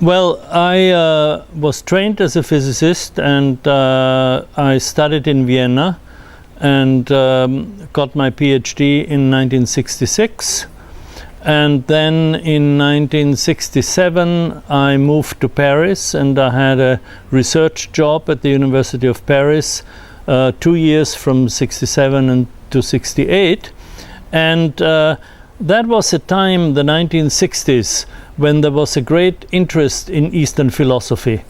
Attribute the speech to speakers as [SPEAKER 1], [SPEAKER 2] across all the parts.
[SPEAKER 1] Well, I was trained as a physicist, and I studied in Vienna and got my PhD in 1966. And then in 1967 I moved to Paris, and I had a research job at the University of Paris 2 years from 67 to 68. And that was a time, the 1960s, when there was a great interest in Eastern philosophy.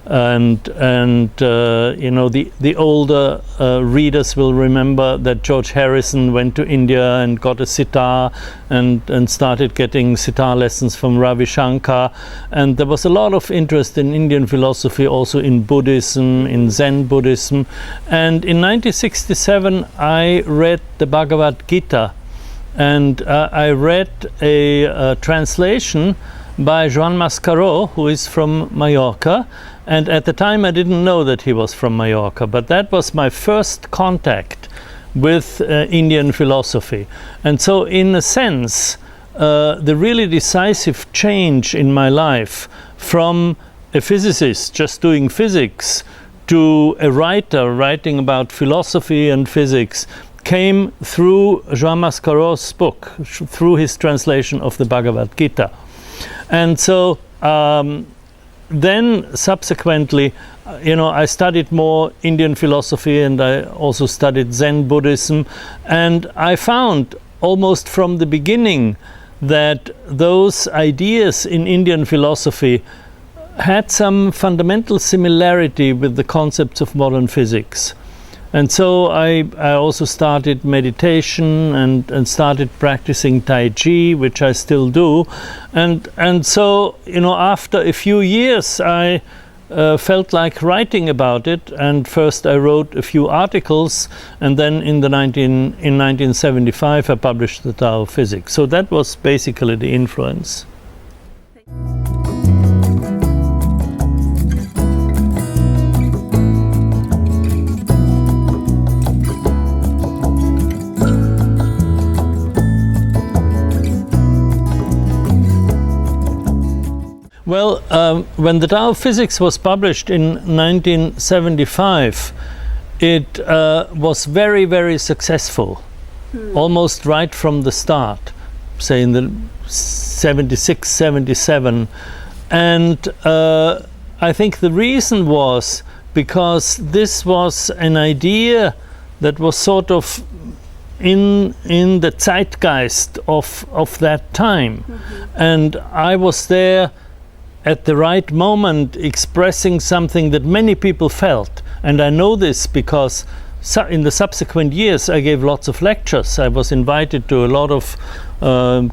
[SPEAKER 1] And you know, the older readers will remember that George Harrison went to India and got a sitar and started getting sitar lessons from Ravi Shankar. And there was a lot of interest in Indian philosophy, also in Buddhism, in Zen Buddhism. And in 1967 I read the Bhagavad Gita, and I read a translation by Joan Mascaró, who is from Mallorca. And at the time I didn't know that he was from Mallorca, but that was my first contact with Indian philosophy. And so in a sense, the really decisive change in my life from a physicist just doing physics to a writer writing about philosophy and physics came through Joan Mascaró's book, through his translation of the Bhagavad Gita. And so then subsequently, you know, I studied more Indian philosophy, and I also studied Zen Buddhism, and I found almost from the beginning that those ideas in Indian philosophy had some fundamental similarity with the concepts of modern physics. And so I also started meditation and started practicing Tai Chi, which I still do. And so, you know, after a few years, I felt like writing about it. And first I wrote a few articles, and then in 1975 I published the Tao of Physics. So that was basically the influence. Well, when the Tao of Physics was published in 1975, it was very, very successful, almost right from the start, say in the 76, 77. And I think the reason was because this was an idea that was sort of in the zeitgeist of that time. And I was there at the right moment expressing something that many people felt. And I know this because in the subsequent years I gave lots of lectures. I was invited to a lot of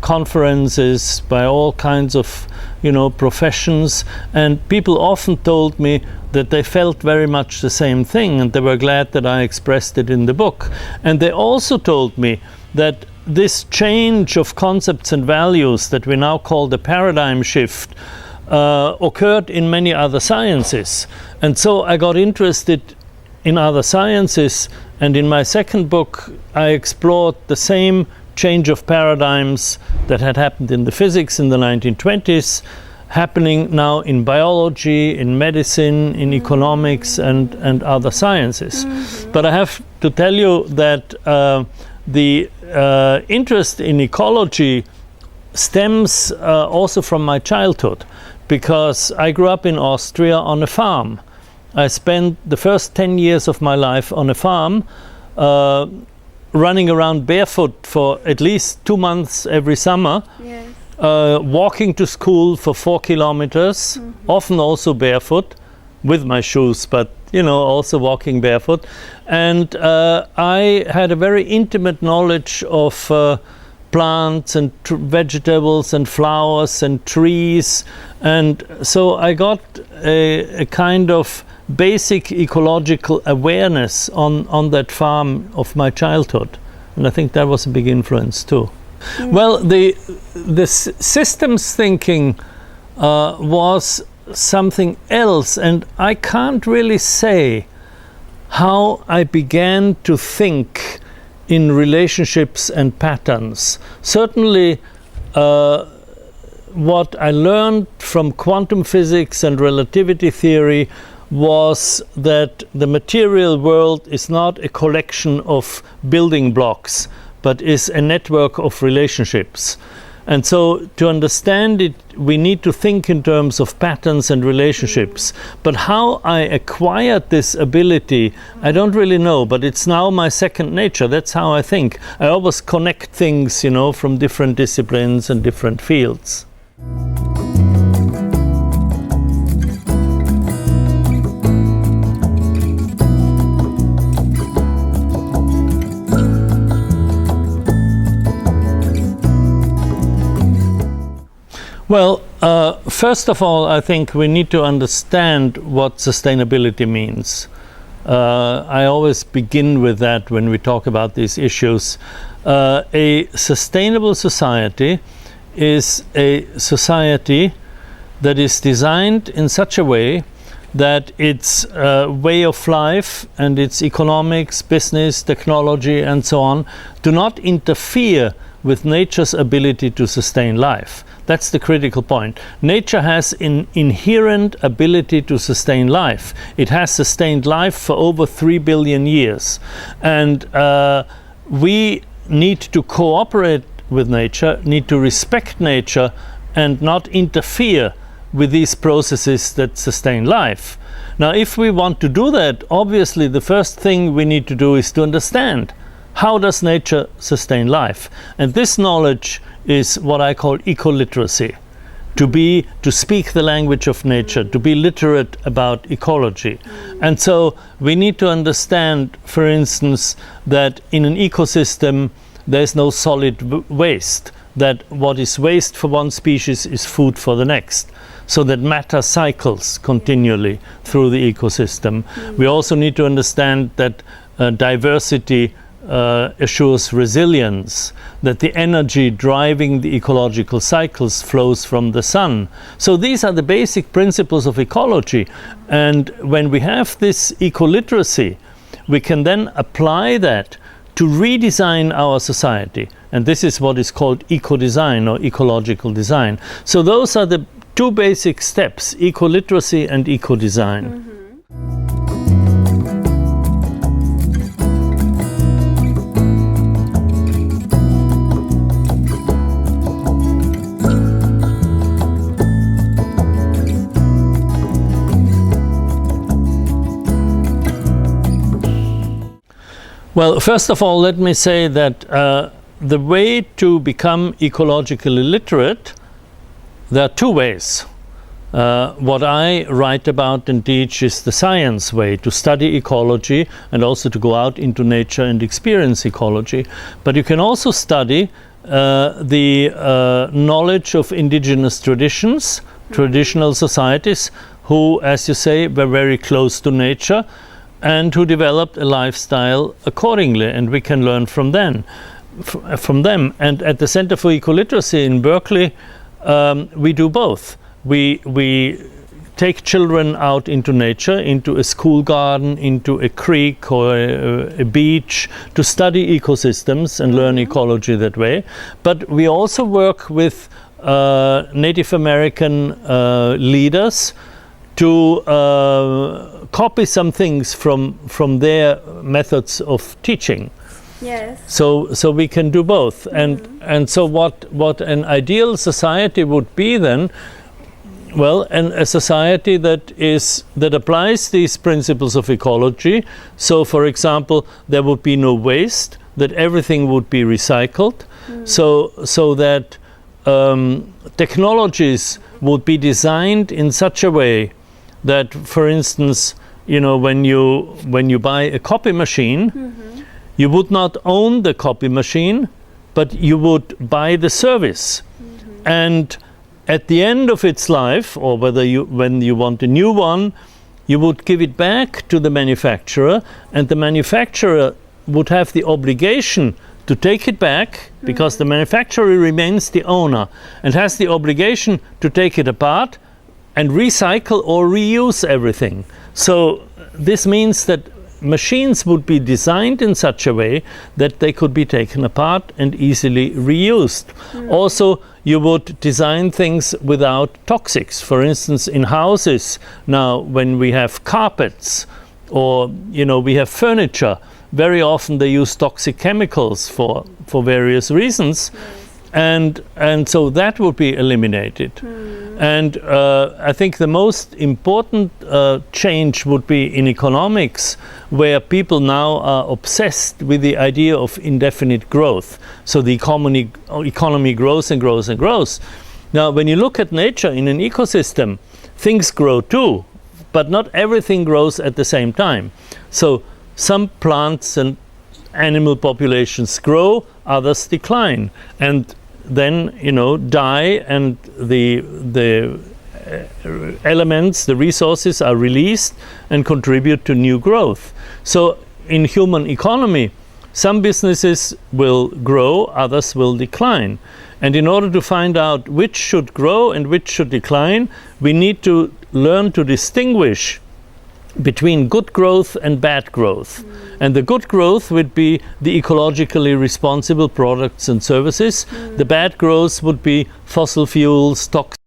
[SPEAKER 1] conferences by all kinds of, you know, professions, and people often told me that they felt very much the same thing, and they were glad that I expressed it in the book. And they also told me that this change of concepts and values that we now call the paradigm shift occurred in many other sciences. And so I got interested in other sciences, and in my second book I explored the same change of paradigms that had happened in the physics in the 1920s, happening now in biology, in medicine, in economics, and other sciences. But I have to tell you that the interest in ecology stems also from my childhood, because I grew up in Austria on a farm. I spent the first 10 years of my life on a farm, running around barefoot for at least 2 months every summer, walking to school for 4 kilometers, often also barefoot, with my shoes, but you know, also walking barefoot. And I had a very intimate knowledge of plants and vegetables and flowers and trees, and so I got a kind of basic ecological awareness on that farm of my childhood, and I think that was a big influence too. Well, the systems thinking was something else, and I can't really say how I began to think in relationships and patterns. Certainly what I learned from quantum physics and relativity theory was that the material world is not a collection of building blocks, but is a network of relationships. And so to understand it, we need to think in terms of patterns and relationships. But how I acquired this ability, I don't really know, but it's now my second nature. That's how I think. I always connect things, you know, from different disciplines and different fields. Well, first of all, I think we need to understand what sustainability means. I always begin with that when we talk about these issues. A sustainable society is a society that is designed in such a way that its way of life and its economics, business, technology, and so on do not interfere with nature's ability to sustain life. That's the critical point. Nature has an inherent ability to sustain life. It has sustained life for over 3 billion years. And we need to cooperate with nature, need to respect nature, and not interfere with these processes that sustain life. Now, if we want to do that, obviously the first thing we need to do is to understand how does nature sustain life. And this knowledge is what I call ecoliteracy. To speak the language of nature, to be literate about ecology. And so we need to understand, for instance, that in an ecosystem there's no solid waste, that what is waste for one species is food for the next, so that matter cycles continually through the ecosystem. We also need to understand that diversity assures resilience, that the energy driving the ecological cycles flows from the sun. So these are the basic principles of ecology. And when we have this ecoliteracy, we can then apply that to redesign our society. And this is what is called eco-design or ecological design. So those are the two basic steps, ecoliteracy and eco-design. Well, first of all, let me say that the way to become ecologically literate, there are two ways. What I write about and teach is the science way, to study ecology and also to go out into nature and experience ecology. But you can also study the knowledge of indigenous traditions, traditional societies who, as you say, were very close to nature and who developed a lifestyle accordingly, and we can learn from them. And at the Center for Ecoliteracy in Berkeley, we do both. We take children out into nature, into a school garden, into a creek or a beach, to study ecosystems and learn ecology that way. But we also work with Native American leaders to copy some things from their methods of teaching.
[SPEAKER 2] Yes.
[SPEAKER 1] So we can do both. And so what an ideal society would be then, well, a society that applies these principles of ecology. So, for example, there would be no waste, that everything would be recycled, so that technologies would be designed in such a way that, for instance, you know, when you buy a copy machine, you would not own the copy machine, but you would buy the service. And at the end of its life, or when you want a new one, you would give it back to the manufacturer, and the manufacturer would have the obligation to take it back, because the manufacturer remains the owner and has the obligation to take it apart and recycle or reuse everything. So this means that machines would be designed in such a way that they could be taken apart and easily reused. Also, you would design things without toxics. For instance, in houses now, when we have carpets or we have furniture, very often they use toxic chemicals for various reasons. And so that would be eliminated. And I think the most important change would be in economics, where people now are obsessed with the idea of indefinite growth. So the economy grows and grows and grows. Now, when you look at nature in an ecosystem, things grow too, but not everything grows at the same time. So some plants and animal populations grow, others decline, and then die, and the elements, the resources are released and contribute to new growth. So in human economy, some businesses will grow, others will decline. And in order to find out which should grow and which should decline, we need to learn to distinguish between good growth and bad growth. And the good growth would be the ecologically responsible products and services. The bad growth would be fossil fuels, toxins,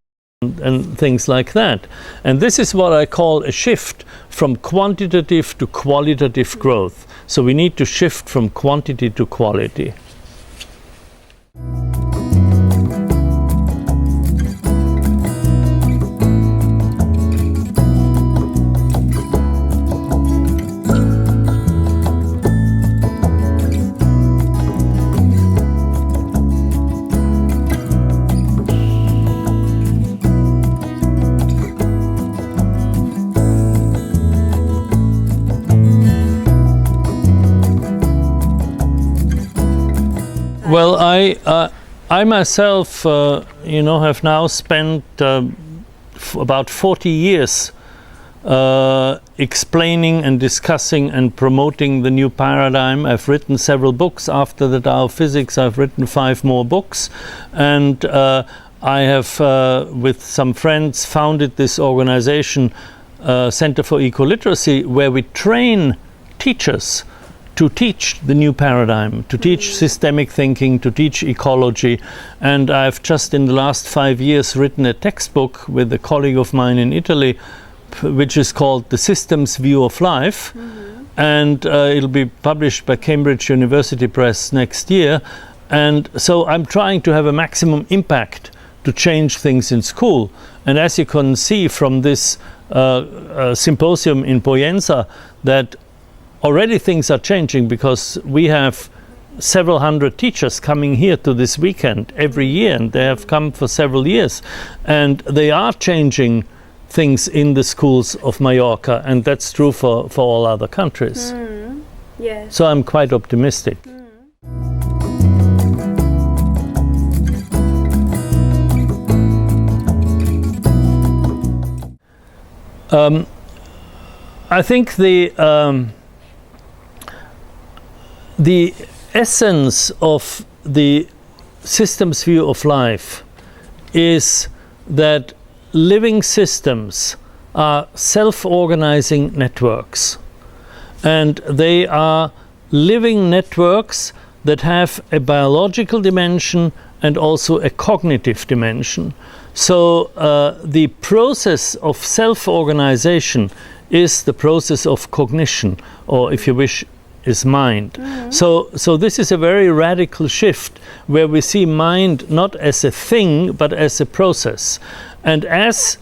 [SPEAKER 1] and things like that. And this is what I call a shift from quantitative to qualitative growth. So we need to shift from quantity to quality. Well, I myself, have now spent about 40 years explaining and discussing and promoting the new paradigm. I've written several books. After the Tao of Physics, I've written 5 more books. And I have, with some friends, founded this organization, Center for Ecoliteracy, where we train teachers to teach the new paradigm, to teach systemic thinking, to teach ecology. And I've just in the last 5 years written a textbook with a colleague of mine in Italy, which is called The Systems View of Life. And it'll be published by Cambridge University Press next year. And so I'm trying to have a maximum impact to change things in school. And as you can see from this symposium in Poyenza, that already things are changing, because we have several hundred teachers coming here to this weekend every year, and they have come for several years, and they are changing things in the schools of Mallorca, and that's true for all other countries.
[SPEAKER 2] Yes.
[SPEAKER 1] So I'm quite optimistic. I think the essence of the systems view of life is that living systems are self-organizing networks, and they are living networks that have a biological dimension and also a cognitive dimension. So the process of self-organization is the process of cognition, or if you wish, is mind. So this is a very radical shift, where we see mind not as a thing but as a process. And as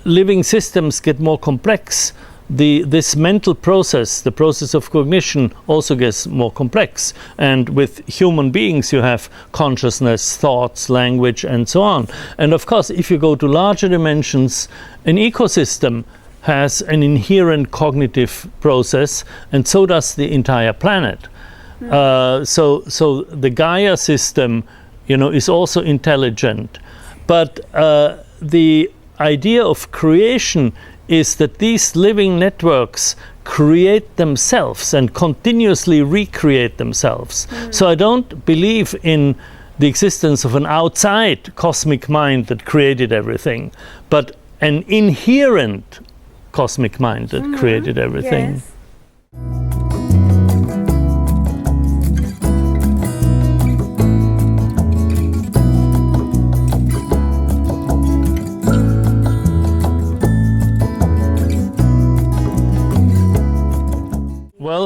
[SPEAKER 1] living systems get more complex, this mental process, the process of cognition, also gets more complex. And with human beings you have consciousness, thoughts, language, and so on. And of course, if you go to larger dimensions, an ecosystem has an inherent cognitive process, and so does the entire planet. So the Gaia system, is also intelligent. But the idea of creation is that these living networks create themselves and continuously recreate themselves. So I don't believe in the existence of an outside cosmic mind that created everything, but an inherent cosmic mind that created everything.
[SPEAKER 2] Yes.
[SPEAKER 1] Well,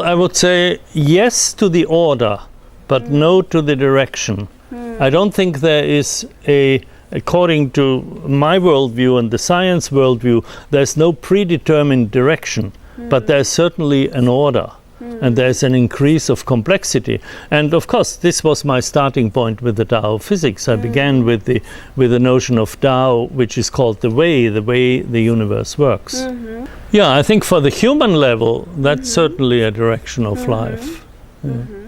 [SPEAKER 1] I would say yes to the order, but no to the direction. I don't think there is according to my worldview and the science worldview, there's no predetermined direction, but there's certainly an order. And there's an increase of complexity. And of course, this was my starting point with the Tao of physics. I began with the notion of Tao, which is called the way the universe works. Yeah, I think for the human level, that's certainly a direction of life. Yeah.